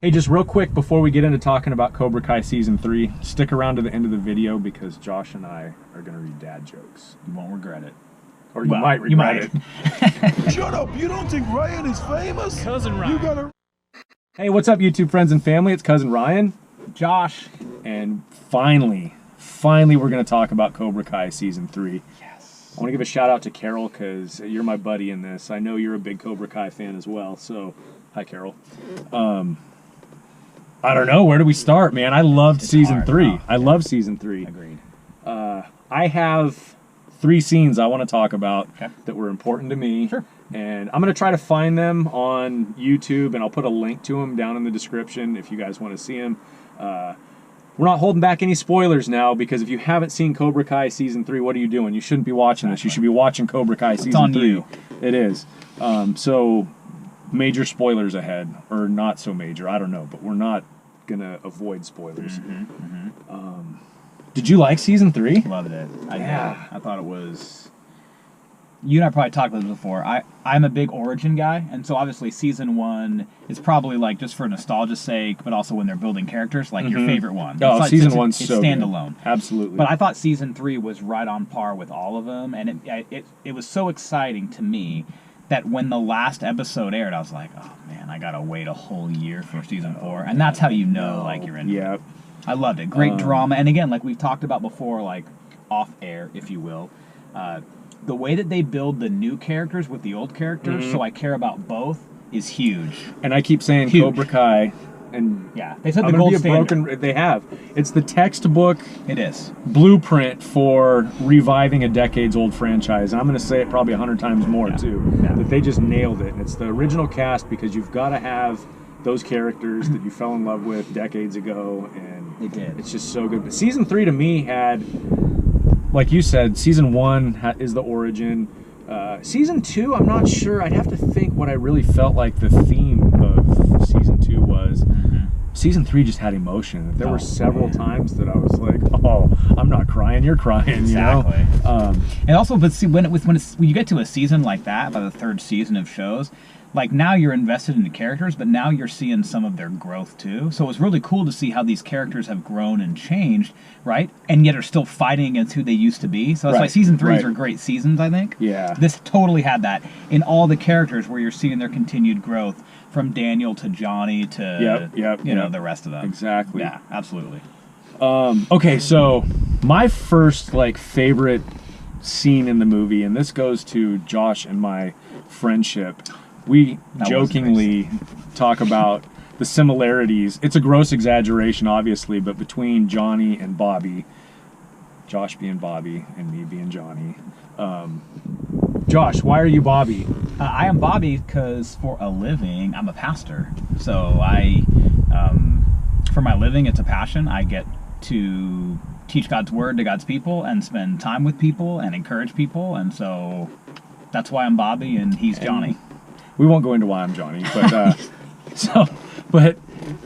Hey, just real quick before we get into talking about Cobra Kai Season 3, stick around to the end of the video because Josh and I are going to read dad jokes. You won't regret it. Or you might regret it. Shut up! You don't think Ryan is famous? Cousin Ryan. You gotta... Hey, what's up, YouTube friends and family? It's Cousin Ryan. Josh. And finally, we're going to talk about Cobra Kai Season 3. Yes. I want to give a shout out to Carol because you're my buddy in this. I know you're a big Cobra Kai fan as well, so hi, Carol. I don't know. Where do we start, man? I loved Season 3. Oh, I love Season 3. Agreed. I have 3 scenes I want to talk about that were important to me. Sure. And I'm going to try to find them on YouTube, and I'll put a link to them down in the description if you guys want to see them. We're not holding back any spoilers now, because if you haven't seen Cobra Kai Season 3, what are you doing? You shouldn't be watching this. You should be watching Cobra Kai Season 3. You. It is. So, major spoilers ahead. Or not so major. I don't know. But we're not going to avoid spoilers. Did you like Season 3? Loved it. I did. I thought it was... You and I probably talked about this before. I'm a big origin guy, and so obviously Season 1 is probably like just for nostalgia's sake, but also when they're building characters, like your favorite one. Oh, like, Season 1's it's so standalone. Good. Absolutely. But I thought Season 3 was right on par with all of them, and it was so exciting to me that when the last episode aired, I was like, oh man, I gotta wait a whole year for Season 4, and that's how you know like you're into it. I loved it. Great drama, and again, like we've talked about before, like off air, if you will. The way that they build the new characters with the old characters, so I care about both, is huge. And I keep saying Cobra Kai, and they said the gold standard. They have. It's the textbook. It is blueprint for reviving a decades-old franchise. And I'm going to say it probably 100 times more too. That they just nailed it. And it's the original cast, because you've got to have those characters that you fell in love with decades ago, and they did. It's just so good. But Season 3 to me had, like you said, Season 1 is the origin. Season 2, I'm not sure. I'd have to think what I really felt like the theme of Season 2 was. Season 3 just had emotion. There were several times that I was like, "Oh, I'm not crying, you're crying." Exactly. You know? And also, but see, when you get to a season like that, by the 3rd season of shows, like now you're invested in the characters, but now you're seeing some of their growth too. So it's really cool to see how these characters have grown and changed, right? And yet are still fighting against who they used to be. So that's why Season 3s are great seasons, I think. Yeah. This totally had that in all the characters, where you're seeing their continued growth from Daniel to Johnny to you know the rest of them. Exactly. Yeah, absolutely. Okay, so my first favorite scene in the movie, and this goes to Josh and my friendship. We jokingly talk about the similarities. It's a gross exaggeration, obviously, but between Johnny and Bobby, Josh being Bobby and me being Johnny. Josh, why are you Bobby? I am Bobby because for a living, I'm a pastor. So for my living, it's a passion. I get to teach God's word to God's people and spend time with people and encourage people. And so that's why I'm Bobby and he's Johnny. We won't go into why I'm Johnny, but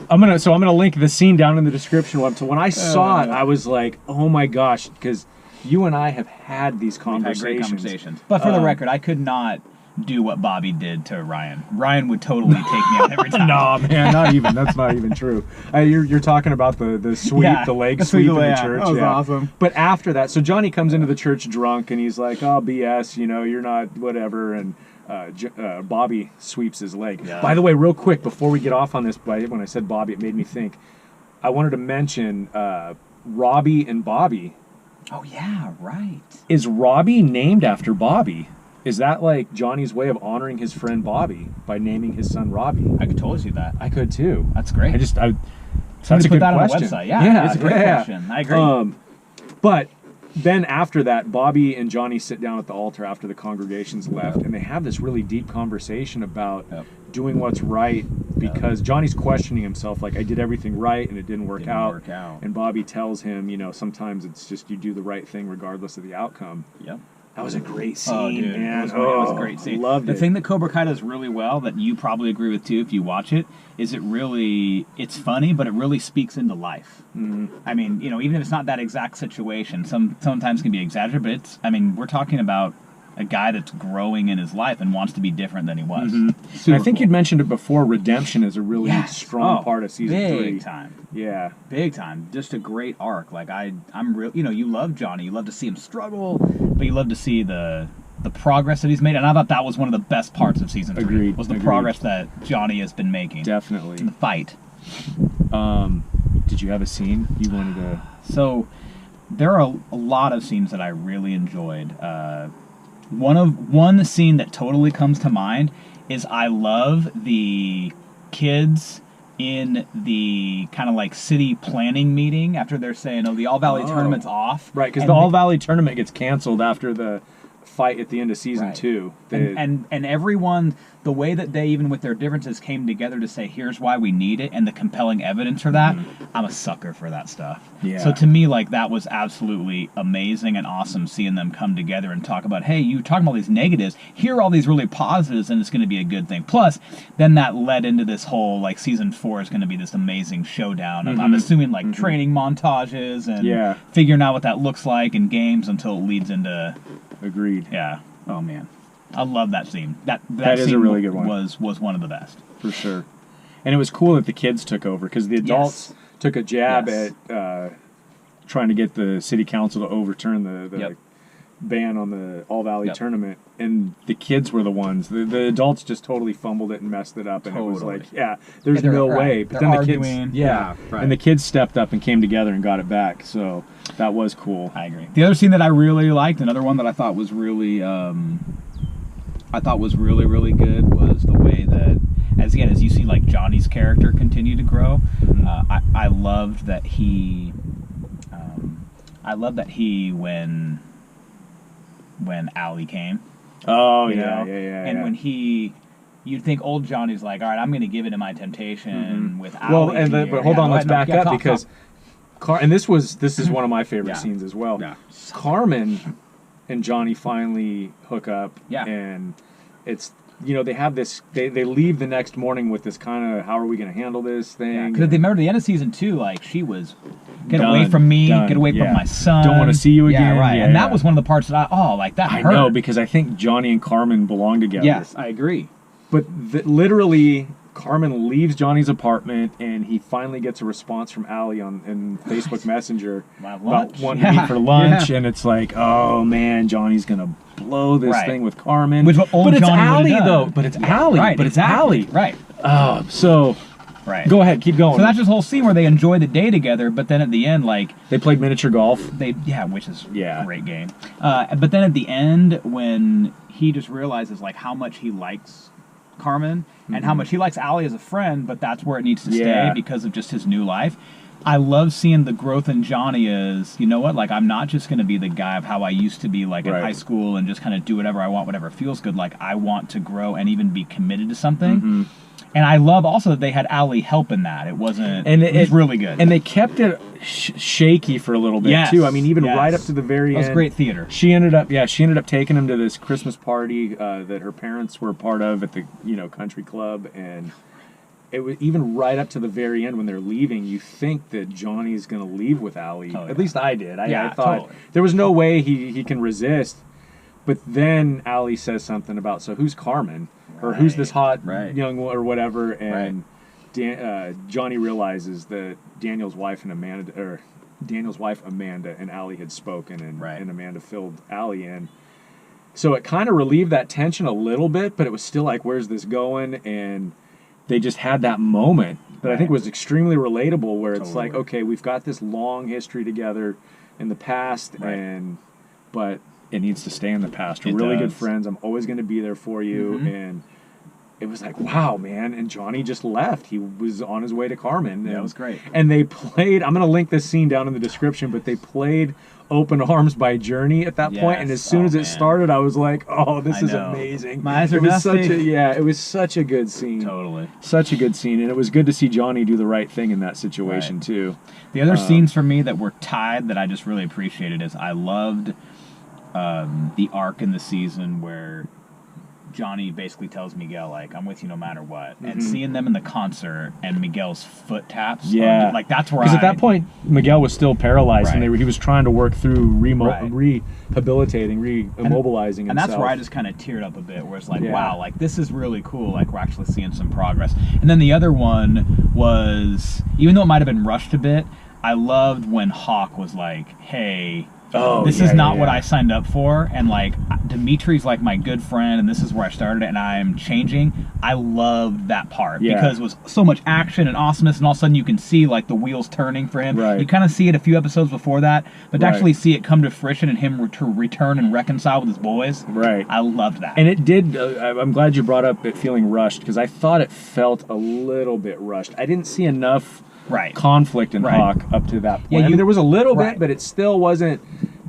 I'm gonna link the scene down in the description. So when I saw it, I was like, oh my gosh, because you and I have had these conversations. We've had great conversations. But for the record, I could not do what Bobby did to Ryan. Ryan would totally take me out every time. No, man, not even. That's not even true. You're talking about the sweep, the leg sweep in the church. That was awesome. But after that, so Johnny comes into the church drunk, and he's like, oh, BS, you're not whatever, and Bobby sweeps his leg. Yeah. By the way, real quick, before we get off on this, when I said Bobby, it made me think. I wanted to mention Robbie and Bobby. Oh, yeah, right. Is Robbie named after Bobby? Is that like Johnny's way of honoring his friend Bobby by naming his son Robbie? I could totally see that. I could too. That's great. That's a good question. On the website. Yeah, it's a great question. I agree. But then after that, Bobby and Johnny sit down at the altar after the congregation's left, and they have this really deep conversation about doing what's right, because Johnny's questioning himself, like, I did everything right and it didn't work out. And Bobby tells him, sometimes it's just you do the right thing regardless of the outcome. Yep. That was a great scene, oh, dude. man. It was a great scene. Loved it. The thing that Cobra Kai does really well, that you probably agree with too if you watch it, is it's funny, but it really speaks into life. I mean, even if it's not that exact situation, sometimes can be exaggerated, but we're talking about a guy that's growing in his life and wants to be different than he was. And I think you'd mentioned it before. Redemption is a really strong part of season 3. Big time. Yeah, big time. Just a great arc. Like I'm real. You know, you love Johnny. You love to see him struggle, but you love to see the progress that he's made. And I thought that was one of the best parts of season 3. Agreed. Was the progress that Johnny has been making. definitely. In the fight. Did you have a scene you wanted to? So there are a lot of scenes that I really enjoyed. One scene that totally comes to mind is I love the kids in the kind of like city planning meeting after they're saying, "Oh, the All Valley tournament's off." Right, because the All Valley tournament gets canceled after the fight at the end of season 2. And everyone, the way that they, even with their differences, came together to say, here's why we need it, and the compelling evidence for that, I'm a sucker for that stuff. Yeah. So to me, like, that was absolutely amazing and awesome seeing them come together and talk about, hey, you're talking about these negatives, here are all these really positives, and it's going to be a good thing. Plus, then that led into this whole, like, season 4 is going to be this amazing showdown. I'm assuming, like, training montages and figuring out what that looks like in games until it leads into... Agreed. Yeah. Oh man, I love that scene. That is scene a really good one. Was one of the best For sure. And it was cool that the kids took over because the adults took a jab at trying to get the city council to overturn the ban on the All Valley tournament, and the kids were the ones. The adults just totally fumbled it and messed it up, and it was like, there's no way. But then the kids, and the kids stepped up and came together and got it back. So that was cool. I agree. The other scene that I really liked, another one that I thought was really, really good, was the way that, as you see, like Johnny's character continue to grow. I loved that he, when Allie came. Oh, you know? And when you'd think old Johnny's like, all right, I'm going to give in to my temptation with Allie. Well, but hold on, let's back up because, and this is one of my favorite scenes as well. Yeah. Carmen and Johnny finally hook up, and it's, they have this, they leave the next morning with this kind of, how are we going to handle this thing? Because they remember the end of season 2, like, she was, get away from me, get away from my son. Don't want to see you again. Yeah, right. And that was one of the parts that that hurt. I know, because I think Johnny and Carmen belong together. Yes, I agree. But literally, Carmen leaves Johnny's apartment, and he finally gets a response from Allie in Facebook Messenger about wanting to meet for lunch, and it's like, oh man, Johnny's gonna blow this thing with Carmen. Which what old but it's Johnny Allie though. But it's Allie. Right, but exactly. It's Allie. Right. So. Right. Go ahead, keep going. So that's this whole scene where they enjoy the day together, but then at the end, like... They played miniature golf. Which is a great game. But then at the end, when he just realizes, like, how much he likes Carmen, and how much he likes Allie as a friend, but that's where it needs to stay because of just his new life. I love seeing the growth in Johnny as, you know what, like, I'm not just going to be the guy of how I used to be, like, in high school and just kind of do whatever I want, whatever feels good. Like, I want to grow and even be committed to something. And I love also that they had Allie help in that. It wasn't... And it was really good. And they kept it shaky for a little bit, too. I mean, even right up to the very end. That was great theater. She ended up taking him to this Christmas party that her parents were part of at the, country club. And it was even right up to the very end when they're leaving, you think that Johnny's going to leave with Allie. At least I did. I thought there was no way he can resist. But then Allie says something about, so who's Carmen? Or who's this hot young or whatever, and Johnny realizes that Daniel's wife Amanda and Allie had spoken, and Amanda filled Allie in. So it kind of relieved that tension a little bit, but it was still like, where's this going? And they just had that moment that I think was extremely relatable, where it's like, okay, we've got this long history together in the past, but it needs to stay in the past. We're really good friends. I'm always going to be there for you. And it was like, wow, man. And Johnny just left. He was on his way to Carmen. Yeah, it was great. And they played, I'm going to link this scene down in the description, but they played Open Arms by Journey at that point. And as soon as it started, I was like, oh, this is amazing. My eyes are dusty. It was such a good scene. Totally. Such a good scene. And it was good to see Johnny do the right thing in that situation, too. The other scenes for me that were tied that I just really appreciated is I loved... the arc in the season where Johnny basically tells Miguel, like, I'm with you no matter what. And seeing them in the concert and Miguel's foot taps. Yeah. Like, that's where Because at that point, Miguel was still paralyzed, and he was trying to work through rehabilitating, immobilizing himself. And that's where I just kind of teared up a bit, where it's like, wow, like, this is really cool. Like, we're actually seeing some progress. And then the other one was, even though it might have been rushed a bit, I loved when Hawk was like, hey... this is not what I signed up for, and like Dimitri's like my good friend, and this is where I started, and I'm changing. I loved that part because it was so much action and awesomeness, and all of a sudden you can see like the wheels turning for him. You kind of see it a few episodes before that, but to actually see it come to fruition and him to return and reconcile with his boys. I loved that. And it did. I'm glad you brought up it feeling rushed, because I thought it felt a little bit rushed. I didn't see enough. Conflict in Hawk up to that point. I mean, there was a little bit, but it still wasn't.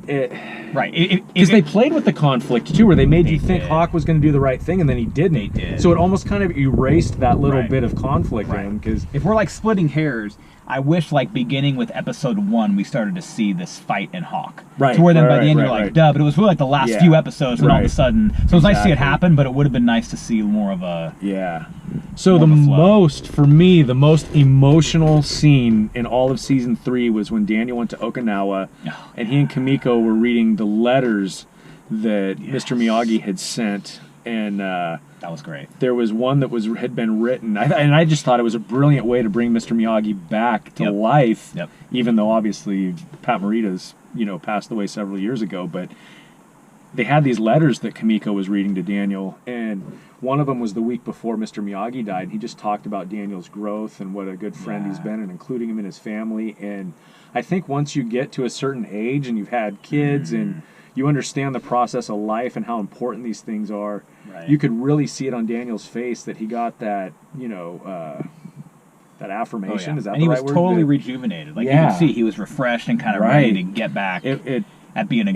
Because they played with the conflict too, where they made you think Hawk was going to do the right thing, and then he didn't. So it almost kind of erased that little bit of conflict in him. Because if we're like splitting hairs, I wish like beginning with episode 1, we started to see this fight in Hawk. To where then by the end you're like, duh, but it was really like the last few episodes, and all of a sudden, so it was nice to see it happen, but it would have been nice to see more of a So the most, for me, the most emotional scene in all of season 3 was when Daniel went to Okinawa, and he and Kimiko were reading the letters that Mr. Miyagi had sent, and that was great. There was one that had been written, and I just thought it was a brilliant way to bring Mr. Miyagi back to life, even though obviously Pat Morita's passed away several years ago, but they had these letters that Kimiko was reading to Daniel, and one of them was the week before Mr. Miyagi died, and he just talked about Daniel's growth and what a good friend he's been, and including him in his family. And I think once you get to a certain age and you've had kids and you understand the process of life and how important these things are, you could really see it on Daniel's face that he got that, that affirmation. Is that and the right word? And he was totally rejuvenated. Like you could see he was refreshed and kind of ready to get back. At being a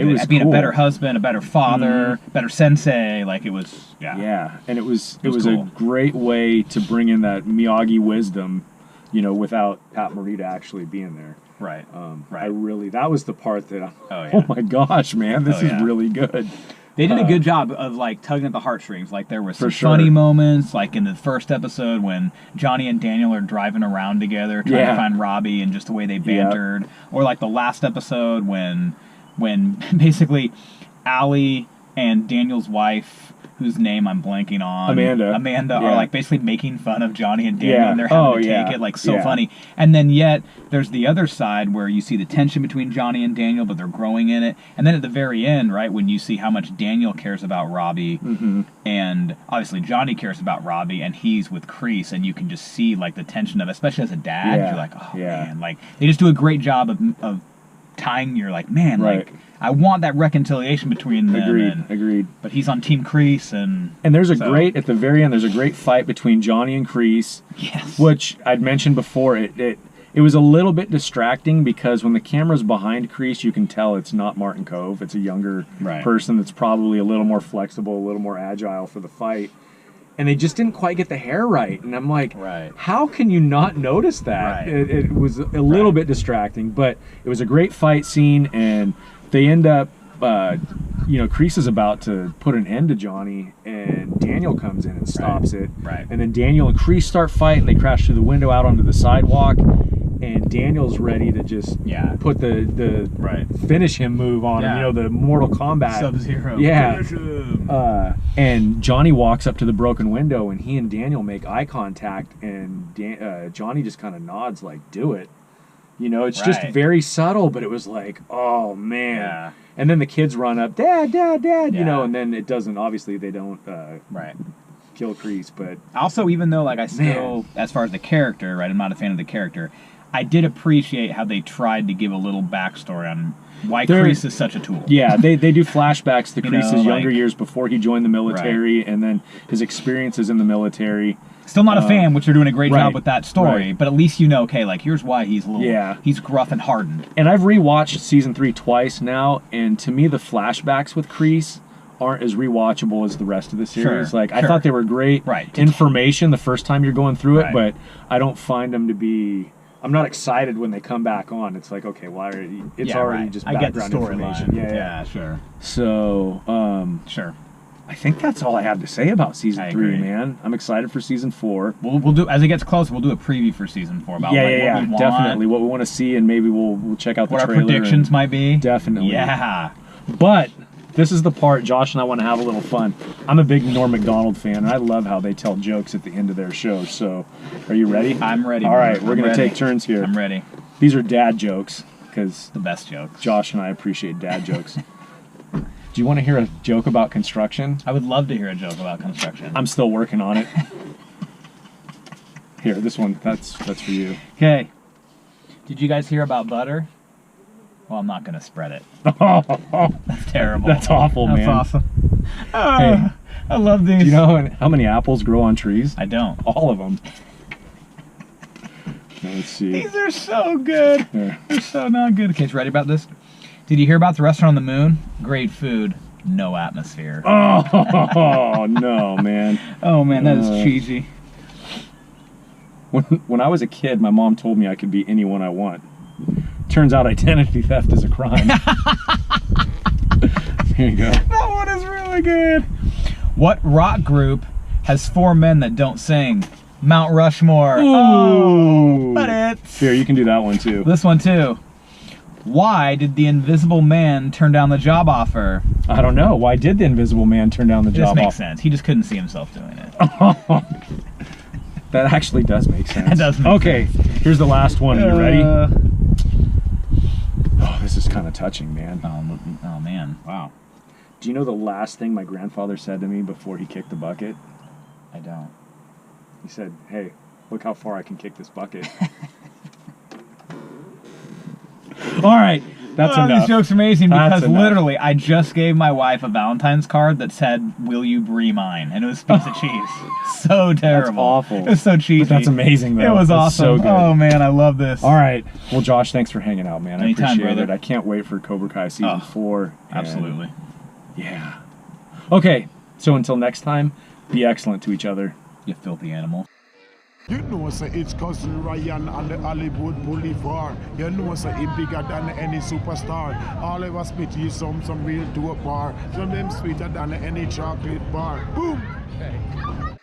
better husband, a better father, better sensei, like it was, and it was cool. A great way to bring in that Miyagi wisdom, without Pat Morita actually being there. That was the part that oh my gosh, man, this is really good. They did a good job of like tugging at the heartstrings. Like there were some funny moments, like in the first episode when Johnny and Daniel are driving around together trying to find Robbie, and just the way they bantered, or like the last episode when basically Allie and Daniel's wife, whose name I'm blanking on, Amanda are like basically making fun of Johnny and Daniel, and they're having to take it like so funny. And then yet there's the other side where you see the tension between Johnny and Daniel, but they're growing in it. And then at the very end, right, when you see how much Daniel cares about Robbie, and obviously Johnny cares about Robbie, and he's with Kreese, and you can just see like the tension of, especially as a dad, you're like, oh man, like they just do a great job of tying. You're like, man, like I want that reconciliation between them. Agreed. But he's on Team Kreese, and there's a great, at the very end, there's a great fight between Johnny and Kreese. Which I'd mentioned before. It was a little bit distracting because when the camera's behind Kreese, you can tell it's not Martin Kove. It's a younger person that's probably a little more flexible, a little more agile for the fight. And they just didn't quite get the hair right. And I'm like, how can you not notice that? It was a little bit distracting, but it was a great fight scene, and they end up, Kreese is about to put an end to Johnny, and Daniel comes in and stops it. And then Daniel and Kreese start fighting. They crash through the window out onto the sidewalk, and Daniel's ready to just put the finish him move on him, the Mortal Kombat. Sub-Zero. Finish him. And Johnny walks up to the broken window, and he and Daniel make eye contact, and Johnny just kind of nods like, do it. It's just very subtle, but it was like, oh man. And then the kids run up, Dad, Dad, Dad, and then it doesn't, obviously they don't kill Kreese, but also, even though like I still, as far as the character, I'm not a fan of the character, I did appreciate how they tried to give a little backstory on why Kreese is such a tool. Yeah, they do flashbacks to Kreese's younger years before he joined the military, and then his experiences in the military. Still not a fan, which they're doing a great job with that story, but at least okay, like here's why he's a little, he's gruff and hardened. And I've rewatched season 3 twice now, and to me the flashbacks with Kreese aren't as rewatchable as the rest of the series. I thought they were great information the first time you're going through it, but I don't find them to be. I'm not excited when they come back on. It's like, okay, why are you, it's already just background information. Sure. So, sure. I think that's all I have to say about season I 3, agree. man. I'm excited for season 4. We'll do, as it gets closer, we'll do a preview for season 4 about what we want, definitely what we want to see, and maybe we'll check out the what our trailer. predictions might be. Definitely. Yeah. But this is the part Josh and I want to have a little fun. I'm a big Norm Macdonald fan, and I love how they tell jokes at the end of their shows. So, are you ready? I'm ready. All right, I'm we're going to ready. take turns here. I'm ready. These are dad jokes, because The best jokes. Josh and I appreciate dad jokes. Do you want to hear a joke about construction? I would love to hear a joke about construction. I'm still working on it. Here, this one, that's for you. Okay. Did you guys hear about butter? Well, I'm not going to spread it. That's terrible. That's awful, That's man. awesome. Hey. I love these. Do you know how many apples grow on trees? I don't. All of them. Let's see. These are so good. Here. They're so not good. Okay, so ready about this? Did you hear about the restaurant on the moon? Great food, no atmosphere. Oh, no, man. Oh man, that is cheesy. When I was a kid, my mom told me I could be anyone I want. Turns out identity theft is a crime. Here you go. That one is really good. What rock group has 4 men that don't sing? Mount Rushmore. Oh, but it's... Here, you can do that one too. This one too. Why did the Invisible Man turn down the job offer? I don't know. Why did the Invisible Man turn down the This job makes offer? sense. He just couldn't see himself doing it. That actually does make sense. That does make okay, here's the last one. Are you ready? Uh, Oh, this is kind of touching, man. oh man, wow. Do you know the last thing my grandfather said to me before he kicked the bucket? I don't. He said, "Hey, look how far I can kick this bucket." All right, that's enough. This joke's amazing That's because enough. literally I just gave my wife a Valentine's card that said, "Will you brie mine?" And it was a piece of cheese. So terrible. awful. It was so cheesy. But that's amazing, though. It was That's awesome. so good. Oh man, I love this. All right. Well, Josh, thanks for hanging out, man. Anytime, I appreciate brother. it. I can't wait for Cobra Kai season 4. and- Absolutely. Yeah. Okay. So until next time, be excellent to each other. You filthy animal. You know, say it's cousin Ryan on the Hollywood Boulevard. You know, say he bigger than any superstar. All of us spit you some real dope bar. Some of them sweeter than any chocolate bar. Boom! Okay.